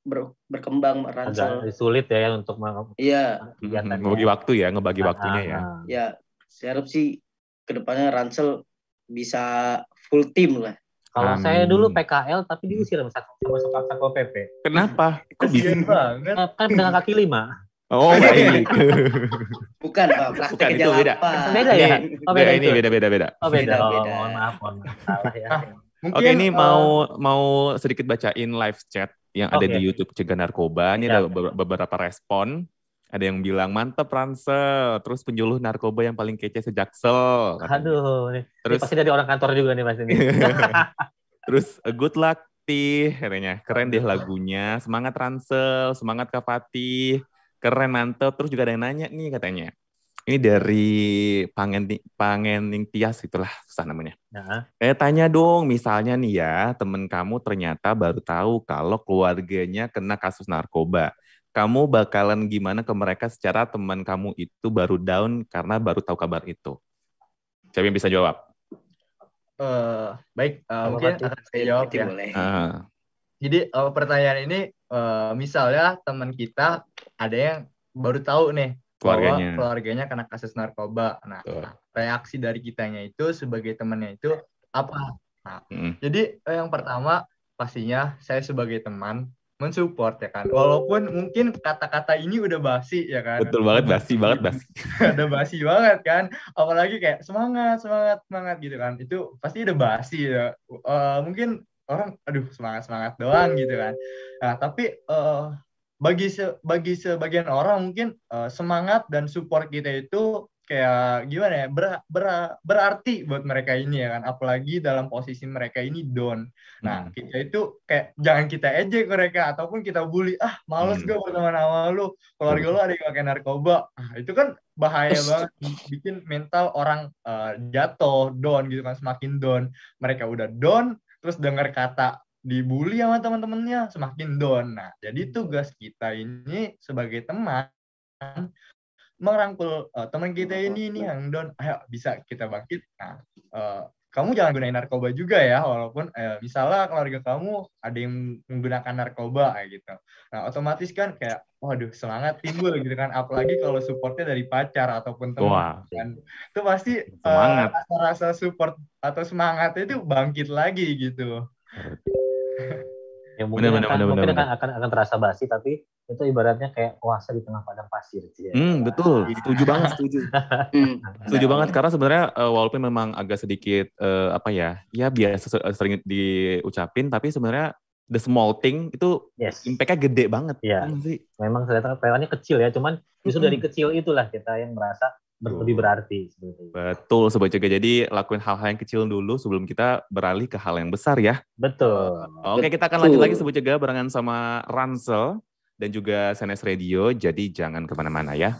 berkembang Ransel. Agak sulit ya untuk ngebagi waktu ya, ngebagi waktunya ya. Ya, saya harap sih kedepannya Ransel bisa full tim lah. Kalau saya dulu PKL tapi diusir sama Satpol PP. Kenapa? Kok bisa banget? Kan pedagang kaki 5. Oh, baik. Bukan, Pak. Praktek Bukan, itu beda. Beda ya? Oh, beda ini beda. Oh, beda. Mohon maaf. Salah ya. Mungkin, Oke, ini mau sedikit bacain live chat yang ada di YouTube Cegah Narkoba. Ini ada beberapa respon. Ada yang bilang, mantep Ransel. Terus penjuluh narkoba yang paling kece sejaksel. Aduh, terus ini pasti dari orang kantor juga nih Mas ini. Terus, good luck Tih, katanya. Keren deh lagunya. Semangat Ransel, semangat Kak Fatih. Keren, mantep. Terus juga ada yang nanya nih katanya. Ini dari Pangening Tias, itulah susah namanya. Tanya dong, misalnya nih ya, temen kamu ternyata baru tahu kalau keluarganya kena kasus narkoba. Kamu bakalan gimana ke mereka secara teman kamu itu baru down karena baru tahu kabar itu? Siapa yang bisa jawab? Baik, mungkin akan saya jawab ya. Jadi pertanyaan ini, misalnya teman kita ada yang baru tahu nih bahwa keluarganya kena kasus narkoba. Nah, reaksi dari kitanya itu sebagai temannya itu apa? Nah, jadi yang pertama pastinya saya sebagai teman mensupport ya kan. Walaupun mungkin kata-kata ini udah basi ya kan. Betul banget, basi. Udah basi banget kan. Apalagi kayak semangat gitu kan. Itu pasti udah basi ya. Mungkin orang aduh semangat doang gitu kan. Nah, tapi bagi sebagian orang mungkin semangat dan support kita itu kayak gimana ya, berarti buat mereka ini ya kan, apalagi dalam posisi mereka ini down. Nah, kita itu kayak jangan kita ejek mereka ataupun kita bully, males gue berteman sama lu, keluarga lu ada yang pakai narkoba. Itu kan bahaya banget, bikin mental orang jatuh, down gitu kan, semakin down. Mereka udah down, terus dengar kata dibully sama teman-temannya, semakin down. Nah, jadi tugas kita ini sebagai teman merangkul teman kita ini yang down, ayo bisa kita bangkit. Nah, kamu jangan gunain narkoba juga ya, walaupun misalnya keluarga kamu ada yang menggunakan narkoba kayak gitu. Nah, otomatis kan kayak waduh semangat timbul gitu kan, apalagi kalau supportnya dari pacar ataupun teman kan. Itu pasti rasa support atau semangatnya itu bangkit lagi gitu. Ya mungkin akan terasa basi, tapi itu ibaratnya kayak puasa di tengah padang pasir. Betul, setuju banget. Setuju banget, karena sebenarnya walaupun memang agak sedikit biasa sering diucapin, tapi sebenarnya the small thing itu impact-nya gede banget. Iya. Memang kelihatannya kecil ya, cuman justru dari kecil itulah kita yang merasa lebih berarti. Betul, Sobat Jaga. Jadi lakuin hal-hal yang kecil dulu sebelum kita beralih ke hal yang besar ya. Betul. Oke, kita akan lanjut lagi Sobat Jaga barengan sama Ransel dan juga SNS Radio. Jadi jangan kemana-mana ya.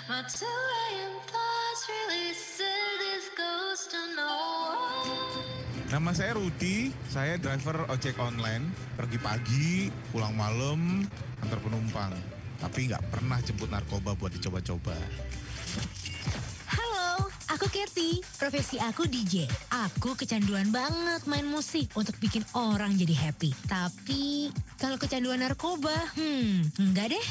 My 2 a.m. thoughts really say this goes to no one. Nama saya Rudi, saya driver ojek online, pergi pagi, pulang malam, antar penumpang. Tapi nggak pernah jemput narkoba buat dicoba-coba. Halo, aku Kathy. Profesi aku DJ. Aku kecanduan banget main musik untuk bikin orang jadi happy. Tapi kalau kecanduan narkoba, enggak deh.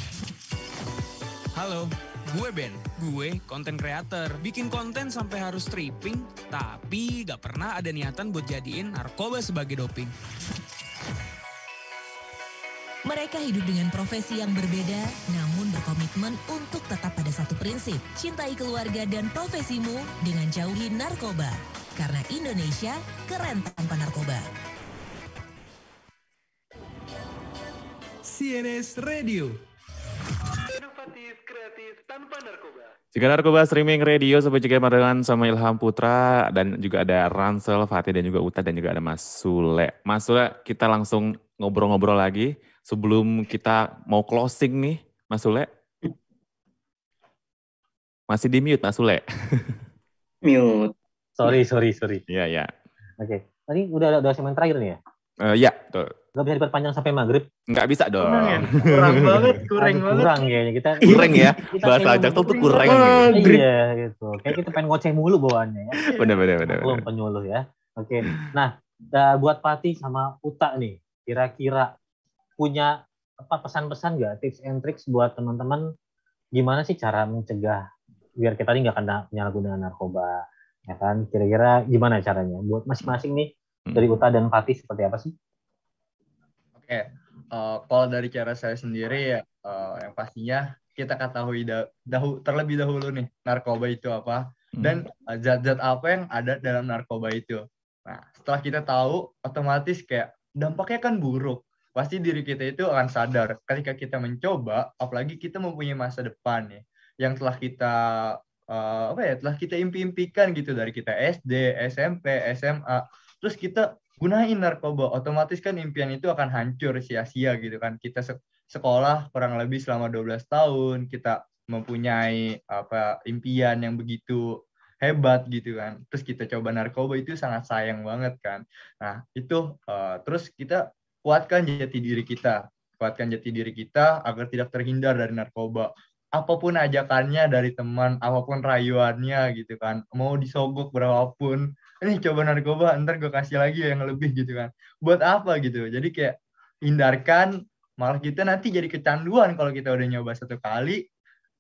Halo, gue Ben. Gue konten creator. Bikin konten sampai harus stripping, tapi gak pernah ada niatan buat jadiin narkoba sebagai doping. Mereka hidup dengan profesi yang berbeda, namun berkomitmen untuk tetap pada satu prinsip. Cintai keluarga dan profesimu dengan jauhi narkoba. Karena Indonesia keren tanpa narkoba. CNS Radio. Inovatif, kreatif, tanpa narkoba. Jika narkoba streaming radio Sobat Cegah barengan sama Ilham Putra dan juga ada Ransel, Fatih dan juga Uta dan juga ada Mas Sule. Mas Sule, kita langsung ngobrol-ngobrol lagi sebelum kita mau closing nih, Mas Sule. Masih di mute Mas Sule. Mute. Sorry. Iya. Oke. Tadi udah segmen terakhir nih ya? Iya, betul. Gak bisa diperpanjang sampai maghrib? Nggak bisa dong. Kurang banget, kurang banget. Kurang kayaknya kita. Kurang ya, bahasa Jaksel tuh kurang. Iya gitu. Kayak kita pengen ngoceh mulu bawaannya ya. Bener. Belum penyuluh ya. Oke. Nah, buat Fatih sama Uta nih, kira-kira punya apa pesan-pesan nggak, tips and tricks buat teman-teman gimana sih cara mencegah biar kita ini nggak kena penyalahgunaan narkoba, ya kan? Kira-kira gimana caranya? Buat masing-masing nih dari Uta dan Fatih seperti apa sih? Oke, kalau dari cara saya sendiri ya, yang pastinya kita ketahui terlebih dahulu nih narkoba itu apa dan zat-zat apa yang ada dalam narkoba itu. Nah, setelah kita tahu, otomatis kayak dampaknya kan buruk. Pasti diri kita itu akan sadar ketika kita mencoba, apalagi kita mempunyai masa depan nih, yang telah kita telah kita impi-impikan gitu dari kita SD, SMP, SMA, terus kita gunain narkoba, otomatis kan impian itu akan hancur sia-sia gitu kan. Kita sekolah kurang lebih selama 12 tahun, kita mempunyai impian yang begitu hebat gitu kan. Terus kita coba narkoba, itu sangat sayang banget kan. Nah, itu terus kita kuatkan jati diri kita agar tidak terhindar dari narkoba. Apapun ajakannya dari teman, apapun rayuannya gitu kan. Mau disogok berapapun, ini coba narkoba, ntar gue kasih lagi yang lebih gitu kan. Buat apa gitu. Jadi kayak hindarkan, malah kita nanti jadi kecanduan kalau kita udah nyoba satu kali,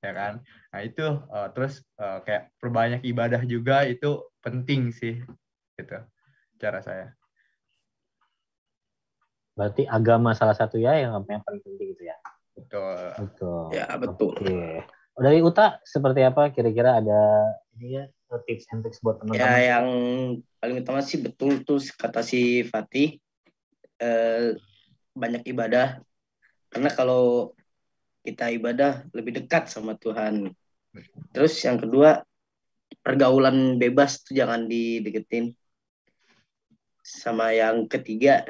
ya kan. Nah itu terus kayak perbanyak ibadah juga, itu penting sih gitu cara saya. Berarti agama salah satu ya yang paling penting itu ya. Betul. Ya, betul. Oke. Dari Uta seperti apa? Kira-kira ada ini ya tips and tricks buat teman-teman? Ya, yang paling utama sih betul tuh kata si Fatih, banyak ibadah. Karena kalau kita ibadah lebih dekat sama Tuhan. Terus yang kedua, pergaulan bebas tuh jangan dideketin. Sama yang ketiga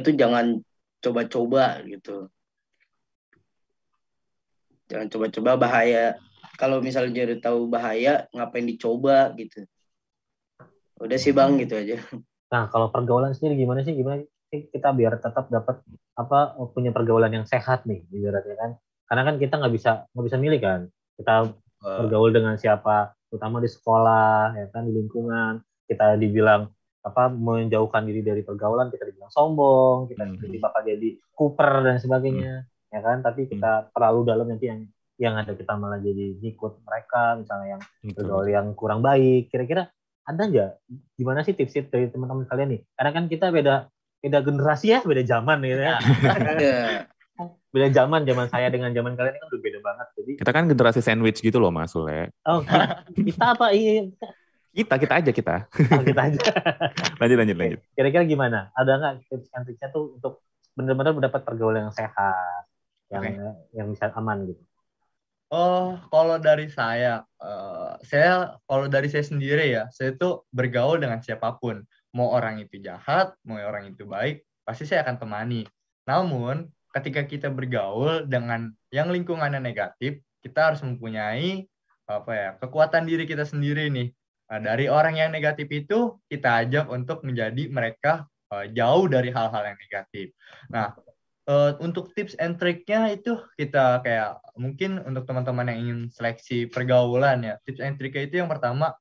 tuh jangan coba-coba gitu. Jangan coba-coba, bahaya. Kalau misalnya udah tahu bahaya, ngapain dicoba gitu. Udah sih Bang, gitu aja. Nah, kalau pergaulan sendiri gimana sih? Gimana sih kita biar tetap dapat punya pergaulan yang sehat nih, ibaratnya kan? Karena kan kita nggak bisa milih kan. Kita bergaul dengan siapa, terutama di sekolah, ya kan, di lingkungan. Kita dibilang menjauhkan diri dari pergaulan, kita dibilang sombong, kita bakal jadi kuper dan sebagainya, ya kan? Tapi kita terlalu dalam, nanti yang ada kita malah jadi ikut mereka, misalnya yang bergaul yang kurang baik. Kira-kira ada nggak? Gimana sih tips dari teman-teman kalian nih? Karena kan kita beda generasi ya, beda zaman gitu ya. Beda zaman saya dengan zaman kalian kan udah beda banget. Jadi kita kan generasi sandwich gitu loh Mas Sule. Oh, kita apa? Kita aja. Oh, kita aja. Lanjut. Kira-kira gimana? Ada nggak tips and triknya tuh untuk benar-benar mendapat pergaulan yang sehat, yang bisa aman gitu? Oh, kalau dari saya sendiri ya, saya tuh bergaul dengan siapapun. Mau orang itu jahat, mau orang itu baik, pasti saya akan temani. Namun, ketika kita bergaul dengan yang lingkungannya negatif, kita harus mempunyai kekuatan diri kita sendiri nih. Nah, dari orang yang negatif itu kita ajak untuk menjadi mereka jauh dari hal-hal yang negatif. Nah, untuk tips and triknya itu kita kayak mungkin untuk teman-teman yang ingin seleksi pergaulan ya, tips and triknya itu yang pertama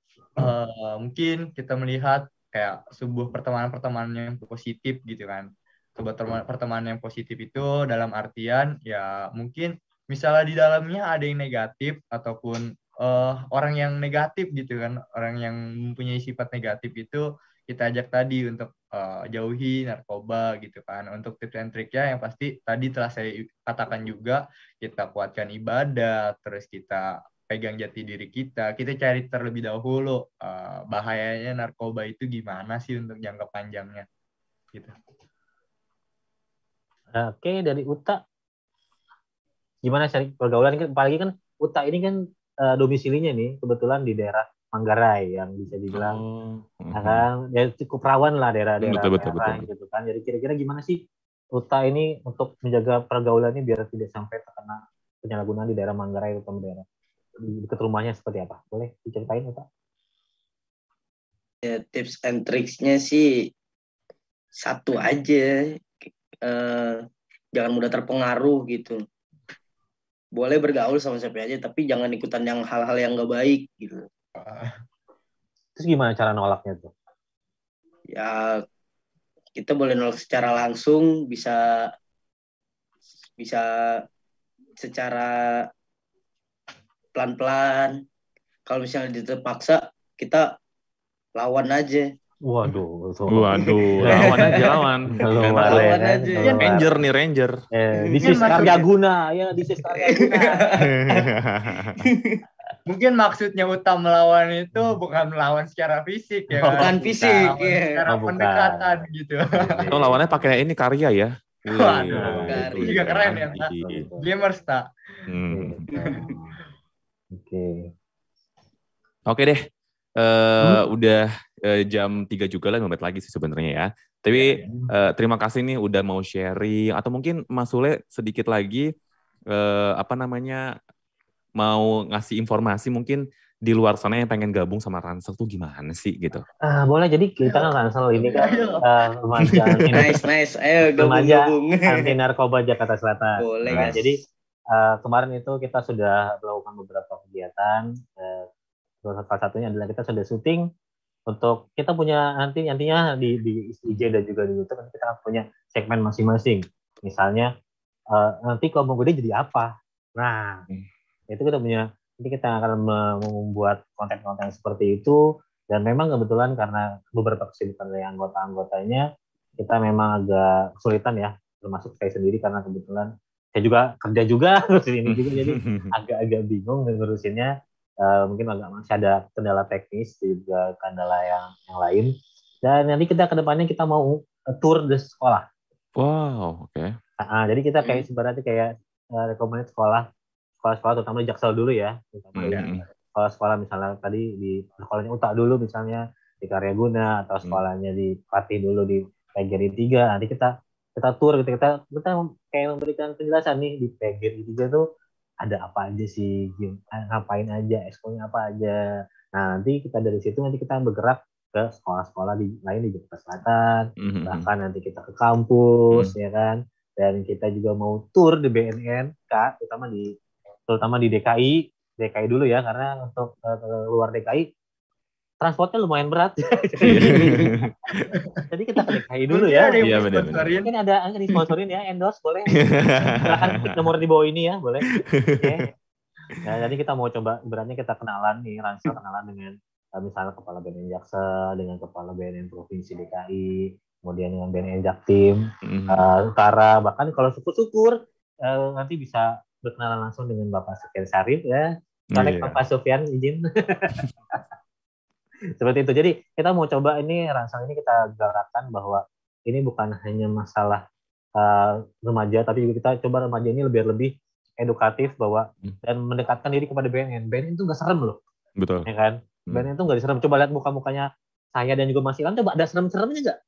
mungkin kita melihat kayak sebuah pertemanan yang positif gitu kan. Sebuah pertemanan yang positif itu dalam artian ya mungkin misalnya di dalamnya ada yang negatif ataupun orang yang negatif gitu kan, orang yang mempunyai sifat negatif itu kita ajak tadi untuk jauhi narkoba gitu kan. Untuk tips and triknya yang pasti tadi telah saya katakan juga, kita kuatkan ibadah, terus kita pegang jati diri kita cari terlebih dahulu bahayanya narkoba itu gimana sih untuk jangka panjangnya gitu. Oke, dari Uta gimana cari pergaulan, apalagi kan Uta ini kan domisilinya nih kebetulan di daerah Manggarai yang bisa dibilang kan ya cukup rawan lah daerah-daerah betul. gitu kan. Jadi kira-kira gimana sih Uta ini untuk menjaga pergaulannya biar tidak sampai terkena penyalahgunaan di daerah Manggarai atau daerah di dekat rumahnya seperti apa? Boleh diceritain Uta? Ya, tips and tricksnya sih satu aja, jangan mudah terpengaruh gitu. Boleh bergaul sama siapa aja, tapi jangan ikutan yang hal-hal yang nggak baik gitu. Terus gimana cara nolaknya tuh? Ya kita boleh nolak secara langsung, bisa secara pelan-pelan. Kalau misalnya terpaksa, kita lawan aja. Waduh, lawan aja. Ranger nih, Ranger. Disis Karya Guna, ya Disis Karya Guna. Mungkin maksudnya Uta melawan itu bukan melawan secara fisik ya. Bukan fisik, secara pendekatan gitu. Itu lawannya pakai ini karya ya. Waduh, itu juga keren ya, Pak. Gamers, tak. Oke deh. Udah jam 3 juga lah, 5 menit lagi sih sebenarnya ya. Tapi terima kasih nih udah mau sharing, atau mungkin Mas Sule sedikit lagi mau ngasih informasi mungkin di luar sana yang pengen gabung sama Ransel tuh gimana sih gitu. Boleh, jadi kita kan Ransel ini kan remaja nice. Ayo gabung. Anti narkoba Jakarta Selatan. Boleh, guys. Jadi kemarin itu kita sudah melakukan beberapa kegiatan. Salah satunya adalah kita sudah syuting untuk kita punya nantinya di IG dan juga di YouTube kita punya segmen masing-masing. Misalnya nanti kalau mau gede jadi apa? Nah, itu kita punya. Nanti kita akan membuat konten-konten seperti itu, dan memang kebetulan karena beberapa kesibukan dari anggota-anggotanya kita memang agak kesulitan ya, termasuk saya sendiri karena kebetulan saya juga kerja juga ngurusin ini juga, jadi agak-agak bingung ngurusinnya. Mungkin masih ada kendala teknis juga kendala yang lain, dan nanti kita kedepannya kita mau tour di sekolah. Wow, oke. Jadi kita kayak sebenarnya kayak rekomendasi sekolah terutama di Jaksel dulu ya, sekolah misalnya tadi di sekolahnya Uta dulu misalnya di Karya Guna, atau sekolahnya di Patih dulu di PGRI 3. Nanti kita tour, kita kayak memberikan penjelasan nih di PGRI 3 tuh ada apa aja sih, ngapain aja, expo-nya apa aja. Nah, nanti kita dari situ nanti kita bergerak ke sekolah-sekolah lain di Jakarta Selatan, bahkan nanti kita ke kampus ya kan, dan kita juga mau tour di BNN Kak, terutama di DKI dulu ya, karena untuk luar DKI transportnya lumayan berat. Jadi kita ke DKI dulu ya. Iya, benar. Mungkin ada disponsorin ya, endorse boleh. Silakan nomor di bawah ini ya, boleh. Okay. Nah, jadi kita mau coba berarti kita kenalan dengan misalnya Kepala BNN Jaksel, dengan Kepala BNN Provinsi DKI, kemudian dengan BNN Jaktim, Utara, bahkan kalau syukur nanti bisa berkenalan langsung dengan Bapak Sufyan Syarif ya. Bapak Sufyan izin. Seperti itu. Jadi kita mau coba ini Ransel ini kita gerakan bahwa ini bukan hanya masalah remaja, tapi juga kita coba remaja ini lebih edukatif bahwa dan mendekatkan diri kepada BNN. BNN itu nggak serem loh. Betul. Ya kan? BNN itu nggak diserem. Coba lihat muka-mukanya saya dan juga Mas Ilham, coba ada serem-seremnya nggak?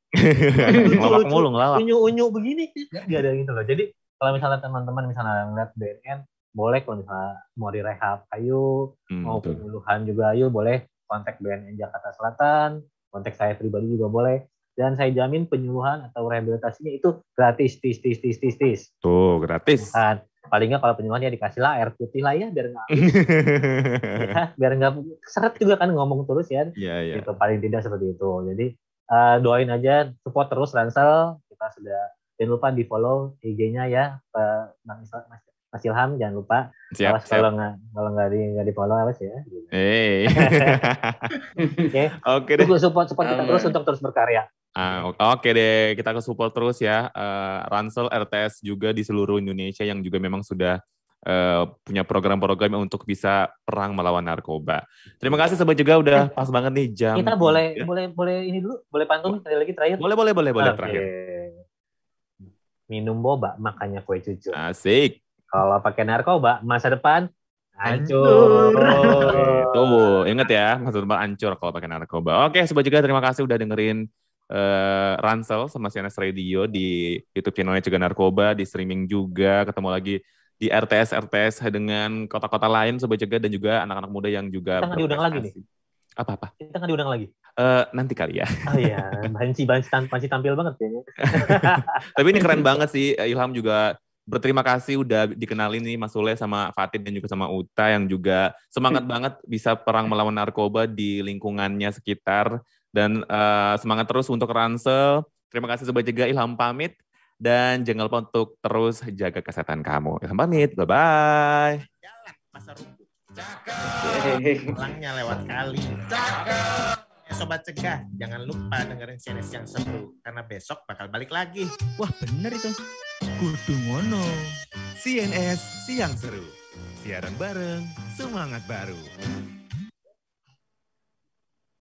Ngelawak mulu, ngelawak. Unyu-unyu begini, nggak ada gitu loh. Jadi kalau misalnya teman-teman misalnya ngeliat BNN, boleh kalau misalnya mau direhab, ayo, mau Betul. penyuluhan juga, ayo boleh kontak BNN Jakarta Selatan, kontak saya pribadi juga boleh. Dan saya jamin penyuluhan atau rehabilitasinya itu gratis, tis. Tuh, gratis. Kan, paling nggak kalau penyuluhan ya dikasih lah air putih lah ya, biar nggak ya, biar nggak seret juga kan ngomong terus ya. Iya. Gitu, paling tidak seperti itu. Jadi doain aja, support terus Ransel. Kita sudah, jangan lupa di follow IG-nya ya, Mas Ilham, jangan lupa. Siap. Kalau nggak di follow awas ya. Gitu. Oke deh. Tunggu support kita terus untuk terus berkarya. Oke deh, kita ke support terus ya. Ransel RTS juga di seluruh Indonesia yang juga memang sudah punya program-program untuk bisa perang melawan narkoba. Terima kasih Sobat Juga, udah pas banget nih jam. Kita boleh ini dulu, boleh pantun sekali lagi terakhir. Boleh Oke. terakhir. Minum boba, makanya kue cucu. Asik. Kalau pakai narkoba, masa depan hancur. Tuh, inget ya, masa depan hancur kalau pakai narkoba. Oke, Sobat Juga, terima kasih udah dengerin Ransel sama CNS Radio di YouTube channelnya Cegah Narkoba, di streaming juga, ketemu lagi di RTS dengan kota-kota lain Sobat Cegah dan juga anak-anak muda yang juga kita nggak diundang lagi nih. Apa? Kita nggak diundang lagi. Nanti kali ya. Oh iya, Banci tampil banget kayaknya. Tapi ini keren banget sih, Ilham juga berterima kasih udah dikenalin nih Mas Sule sama Fatid dan juga sama Uta yang juga semangat banget bisa perang melawan narkoba di lingkungannya sekitar. Dan semangat terus untuk Ransel. Terima kasih Sobat Jaga, Ilham pamit. Dan jangan lupa untuk terus jaga kesehatan kamu. Ilham pamit, bye-bye. Jalan pasar rumput. Cakep. Pulangnya lewat kali. Cakep. Sobat Cegah, jangan lupa dengerin CNS yang seru. Karena besok bakal balik lagi. Wah bener itu. Kudu ngono. CNS Siang Seru. Siaran bareng, semangat baru.